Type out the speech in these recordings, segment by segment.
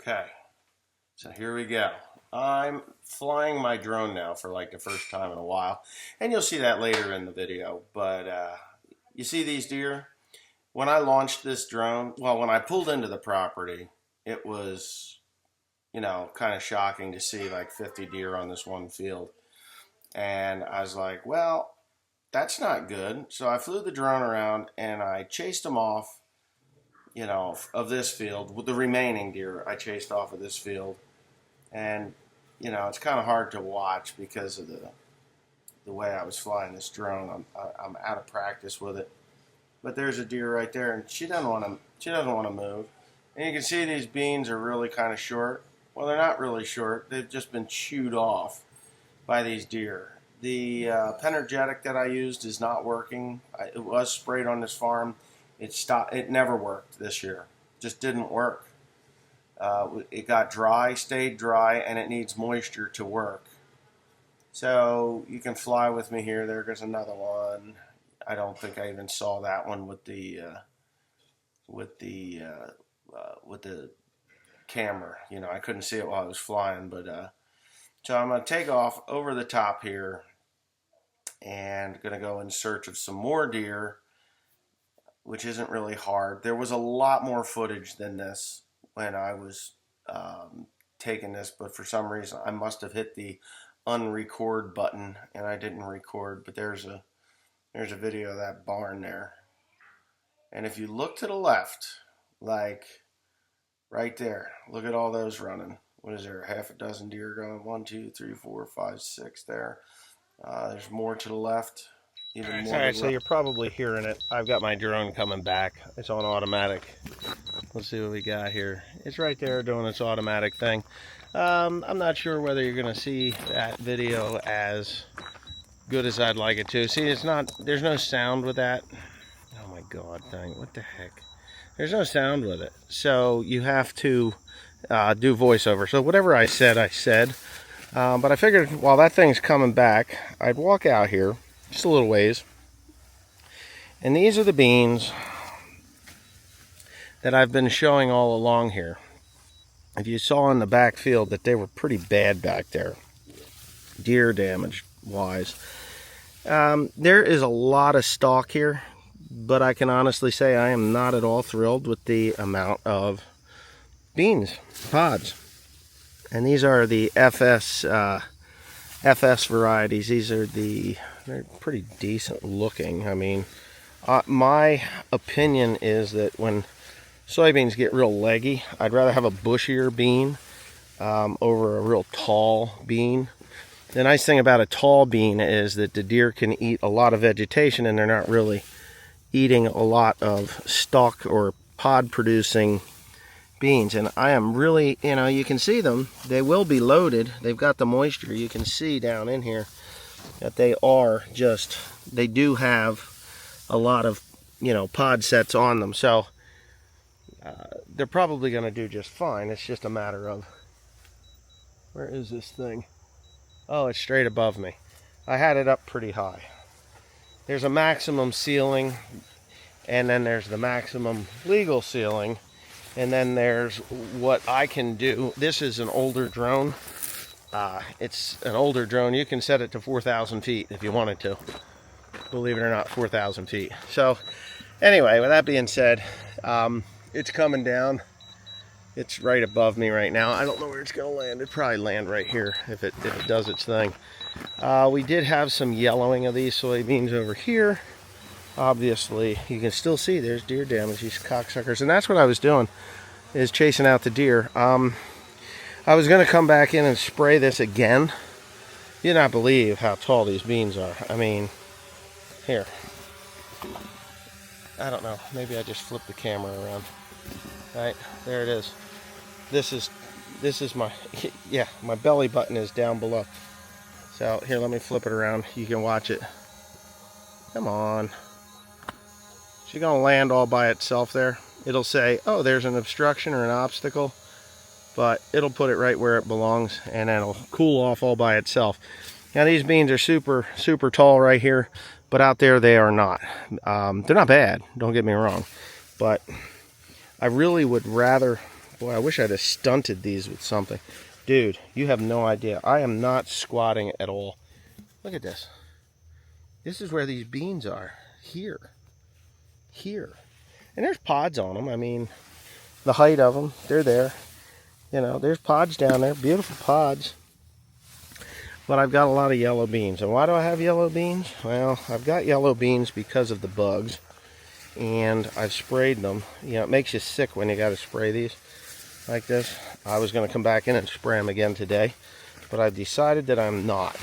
Okay, so here we go. I'm flying my drone now for like the first time in a while, and you'll see that later in the video. But you see these deer? When I launched this drone, well, when I pulled into the property, it was, kind of shocking to see like 50 deer on this one field. And I was like, well, that's not good. So I flew the drone around and I chased them off, of this field with the remaining deer. I chased off of this field, and it's kind of hard to watch because of the way I was flying this drone. I'm out of practice with it. But there's a deer right there, and she doesn't want to move. And you can see these beans are really kind of short. Well, they're not really short. They've just been chewed off by these deer. The Penergetic that I used is not working. It was sprayed on this farm. It stopped. It never worked this year. Just didn't work. It got dry, stayed dry, and it needs moisture to work. So you can fly with me here. There goes another one. I don't think I even saw that one with the camera. I couldn't see it while I was flying. But so I'm gonna take off over the top here, and gonna go in search of some more deer, which isn't really hard. There was a lot more footage than this when I was taking this, but for some reason I must have hit the unrecord button and I didn't record. But there's a video of that barn there. And if you look to the left, like right there, look at all those running. What is there, half a dozen deer going? 1, 2, 3, 4, 5, 6 there. There's more to the left. Even more. All right, so you're probably hearing it. I've got my drone coming back. It's on automatic. Let's see what we got here. It's right there doing its automatic thing. I'm not sure whether you're going to see that video as good as I'd like it to. See, there's no sound with that. Oh my God, thing. What the heck? There's no sound with it. So you have to do voiceover. So whatever I said, I said. But I figured while that thing's coming back, I'd walk out here just a little ways. And these are the beans that I've been showing all along here. If you saw in the back field that they were pretty bad back there, deer damage wise. There is a lot of stalk here, but I can honestly say I am not at all thrilled with the amount of beans, pods. And these are the FS varieties. They're pretty decent looking. I mean, my opinion is that when soybeans get real leggy, I'd rather have a bushier bean over a real tall bean. The nice thing about a tall bean is that the deer can eat a lot of vegetation and they're not really eating a lot of stalk or pod producing beans. And I am really, you can see them. They will be loaded. They've got the moisture. You can see down in here that they do have a lot of, pod sets on them. So they're probably going to do just fine. It's just a matter of, where is this thing? Oh, it's straight above me. I had it up pretty high. There's a maximum ceiling, and then there's the maximum legal ceiling, and then there's what I can do. This is an older drone. It's an older drone. You can set it to 4,000 feet if you wanted to. Believe it or not, 4,000 feet. So anyway, with that being said, it's coming down. It's right above me right now. I don't know where it's going to land. It'd probably land right here if it does its thing. We did have some yellowing of these soybeans over here. Obviously, you can still see there's deer damage, these cocksuckers. And that's what I was doing, is chasing out the deer. I was going to come back in and spray this again. You not believe how tall these beans are. I mean, here. I don't know. Maybe I just flipped the camera around. Right, there it is. This is my, yeah, my belly button is down below. So here, let me flip it around. You can watch it. Come on. She's gonna land all by itself there. It'll say, oh, there's an obstruction or an obstacle, but it'll put it right where it belongs, and then it'll cool off all by itself. Now these beans are super, super tall right here, but out there they are not. They're not bad, don't get me wrong, but I really would rather Boy, I wish I'd have stunted these with something. Dude, you have no idea. I am not squatting at all. Look at this. This is where these beans are. Here. Here. And there's pods on them. I mean, the height of them, they're there. You know, there's pods down there. Beautiful pods. But I've got a lot of yellow beans. And why do I have yellow beans? Well, I've got yellow beans because of the bugs. And I've sprayed them. You know, it makes you sick when you got to spray these like this. I was going to come back in and spray them again today, but I've decided that I'm not.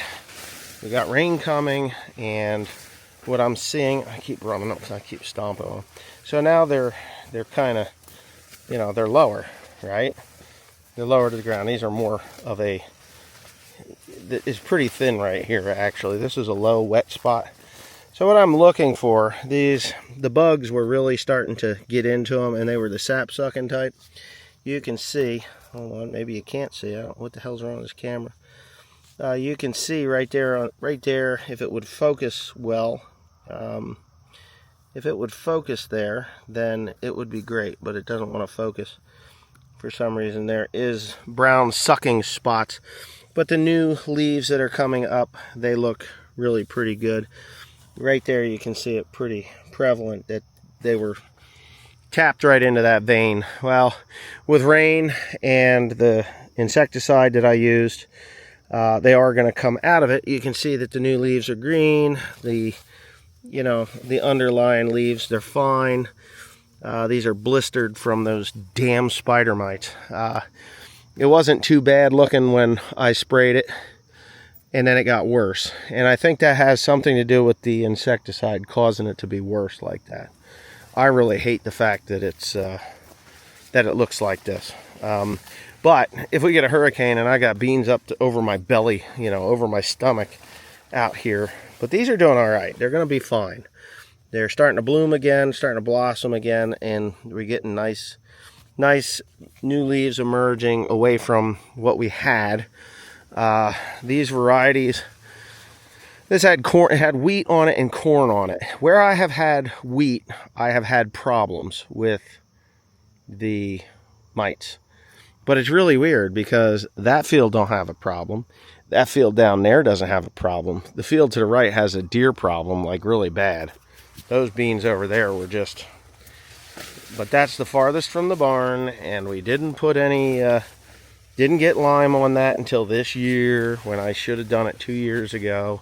We got rain coming, and what I'm seeing, I keep rubbing them because I keep stomping on them. So now they're kind of, you know, they're lower, right? They're lower to the ground. These are more of a, it's pretty thin right here, actually. This is a low, wet spot. So what I'm looking for, the bugs were really starting to get into them, and they were the sap-sucking type. You can see, hold on, maybe you can't see. I don't know what the hell's wrong with this camera. You can see right there, if it would focus well. If it would focus there, then it would be great, but it doesn't want to focus. For some reason, there is brown sucking spots. But the new leaves that are coming up, they look really pretty good. Right there you can see it pretty prevalent that they were tapped right into that vein. Well, with rain and the insecticide that I used, they are going to come out of it. You can see that the new leaves are green. The underlying leaves, they're fine. These are blistered from those damn spider mites. It wasn't too bad looking when I sprayed it, and then it got worse. And I think that has something to do with the insecticide causing it to be worse like that. I really hate the fact that that it looks like this. But if we get a hurricane and I got beans up to over my belly, you know, over my stomach out here, but these are doing all right. They're going to be fine. They're starting to bloom again, starting to blossom again, and we're getting nice new leaves emerging away from what we had. These varieties, this had corn, it had wheat on it and corn on it. Where I have had wheat, I have had problems with the mites. But it's really weird because that field don't have a problem. That field down there doesn't have a problem. The field to the right has a deer problem, like really bad. Those beans over there were just, but that's the farthest from the barn, and we didn't put any, didn't get lime on that until this year, when I should have done it 2 years ago.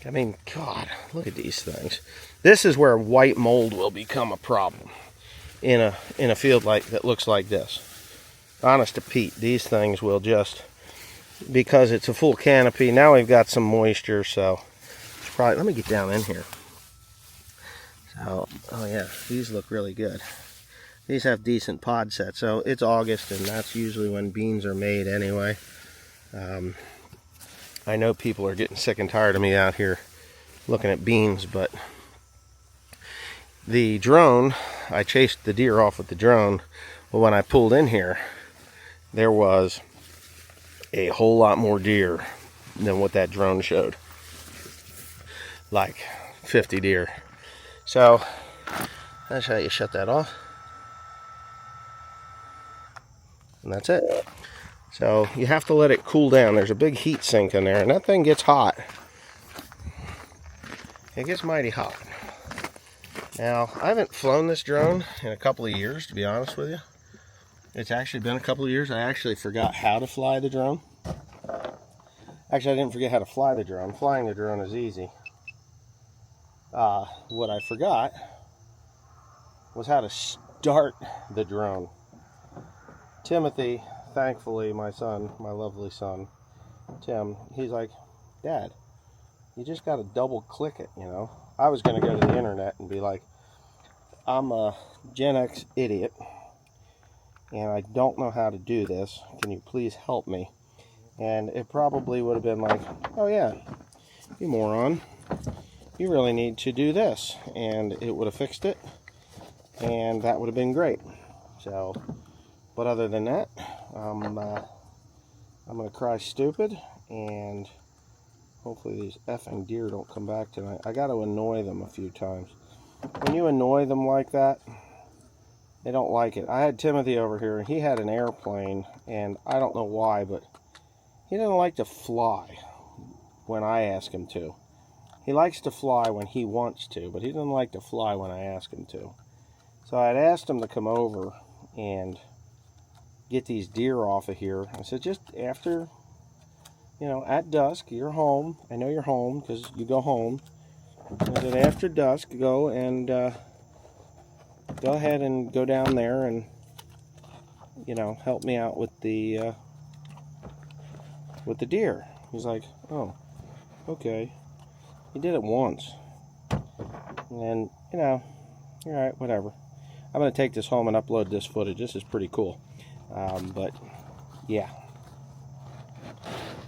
I mean, God, look at these things. This is where white mold will become a problem in a field like that looks like this. Honest to Pete, these things will just, because it's a full canopy, now we've got some moisture, so it's probably, let me get down in here. So, oh yeah, these look really good. These have decent pod sets, so it's August, and that's usually when beans are made anyway. I know people are getting sick and tired of me out here looking at beans, but the drone, I chased the deer off with the drone, but when I pulled in here, there was a whole lot more deer than what that drone showed. Like 50 deer. So, that's how you shut that off. And that's it. So, you have to let it cool down. There's a big heat sink in there, and that thing gets hot. It gets mighty hot. Now, I haven't flown this drone in a couple of years, to be honest with you. It's actually been a couple of years. I actually forgot how to fly the drone. Actually, I didn't forget how to fly the drone. Flying the drone is easy. What I forgot was how to start the drone. Timothy, thankfully, my son, my lovely son, Tim, he's like, Dad, you just got to double click it, you know. I was going to go to the internet and be like, I'm a Gen X idiot, and I don't know how to do this. Can you please help me? And it probably would have been like, oh yeah, you moron. You really need to do this. And it would have fixed it. And that would have been great. So, but other than that, I'm going to cry stupid. And hopefully these effing deer don't come back tonight. I got to annoy them a few times. When you annoy them like that, They don't like it. I had Timothy over here, and he had an airplane, and I don't know why, but he doesn't like to fly when I ask him to. He likes to fly when he wants to, but he doesn't like to fly when I ask him to. So I'd asked him to come over and get these deer off of here. I said, just after, at dusk, you're home. I know you're home because you go home. I said, after dusk, go and go ahead and go down there and, help me out with the deer. He's like, oh, okay. He did it once. And, all right, whatever. I'm going to take this home and upload this footage. This is pretty cool. But, yeah.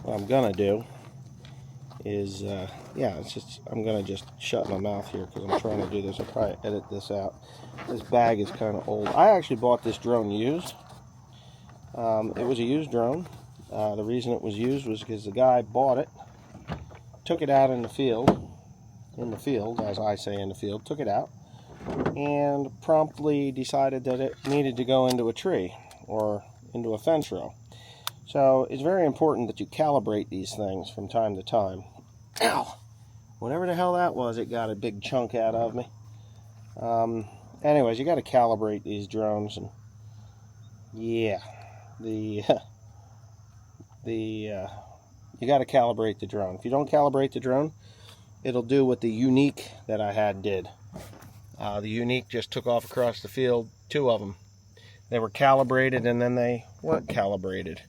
What I'm going to do is, I'm going to just shut my mouth here because I'm trying to do this. I'll probably edit this out. This bag is kind of old. I actually bought this drone used. It was a used drone. The reason it was used was because the guy bought it, took it out in the field, as I say in the field, took it out, and promptly decided that it needed to go into a tree or into a fence row. So it's very important that you calibrate these things from time to time. Ow! Whatever the hell that was, it got a big chunk out of me. Anyways, you got to calibrate these drones, and yeah, you got to calibrate the drone. If you don't calibrate the drone, it'll do what the Unique that I had did. The Unique just took off across the field, 2 of them. They were calibrated and then they weren't calibrated.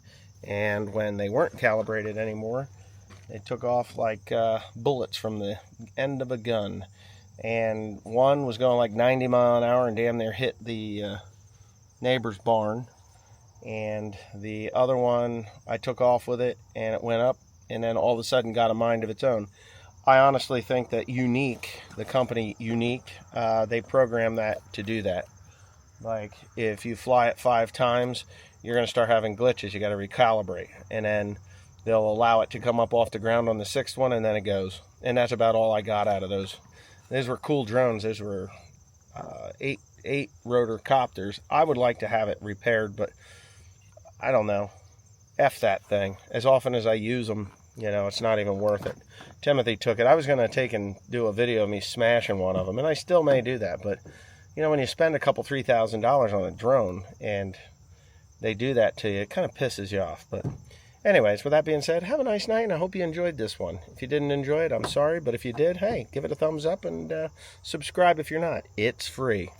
And when they weren't calibrated anymore, they took off like bullets from the end of a gun. And one was going like 90 miles an hour and damn near hit the neighbor's barn. And the other one, I took off with it and it went up and then all of a sudden got a mind of its own. I honestly think that Unique, the company Unique, they program that to do that. Like if you fly it 5 times, you're going to start having glitches. You got to recalibrate, and then they'll allow it to come up off the ground on the 6th one, and then it goes. And that's about all I got out of those. Those were cool drones. Those were 8 rotor copters. I would like to have it repaired, but I don't know. F that thing. As often as I use them, it's not even worth it. Timothy took it. I was going to take and do a video of me smashing one of them, and I still may do that. But, when you spend a couple $3,000 on a drone and they do that to you, it kind of pisses you off. But anyways, with that being said, have a nice night, and I hope you enjoyed this one. If you didn't enjoy it, I'm sorry. But if you did, hey, give it a thumbs up and subscribe if you're not. It's free.